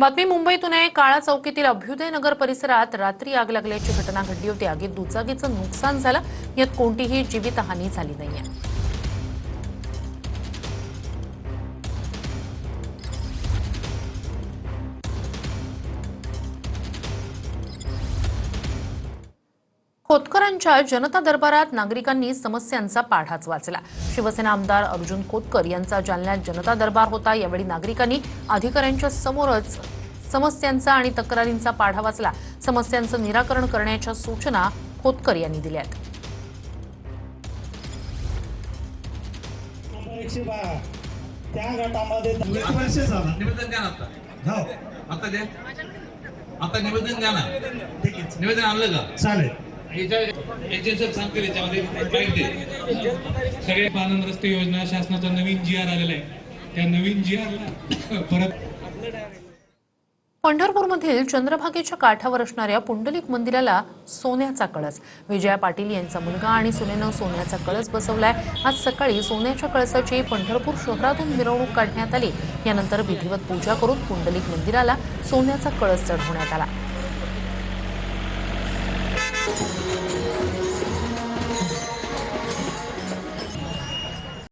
बातमी मुंबईतून आहे। काळा चौकीतील अभ्युदय नगर परिसरात रात्री आग लागल्याची घटना घडली होती। आगीत दुचाकीचं नुकसान झालं, यात कोणतीही जीवितहानी झाली नाहीये। खोतकरांच्या जनता दरबारात नागरिकांनी समस्यांचा पाढाच वाचला। शिवसेना आमदार अर्जुन खोतकर यांचा जालन्यात जनता दरबार होता। यावेळी नागरिकांनी अधिकाऱ्यांच्या समोरच समस्यांचा आणि तक्रारींचा पाढा वाचला। समस्यांचं निराकरण करण्याच्या सूचना खोतकर यांनी दिल्या आहेत। त्या गटामध्ये निवेदन द्या ना आता निवेदन द्या ना। ठीक आहे, निवेदन आणलं का? चालेल। एजन्सी सांगतील याच्यामध्ये सगळे पानंद रस्ते योजना शासनाचा नवीन GR आलेला आहे। त्या नवीन GRला परत पंढरपूरमधील चंद्रभागेच्या काठावर असणाऱ्या पुंडलिक मंदिराला सोन्याचा कळस। विजया पाटील यांचा मुलगा आणि सुनेनं सोन्याचा कळस बसवलाय। आज सकाळी सोन्याच्या कळसाची पंढरपूर शहरातून मिरवणूक काढण्यात आली। यानंतर विधिवत पूजा करून पुंडलिक मंदिराला सोन्याचा कळस चढवण्यात आला।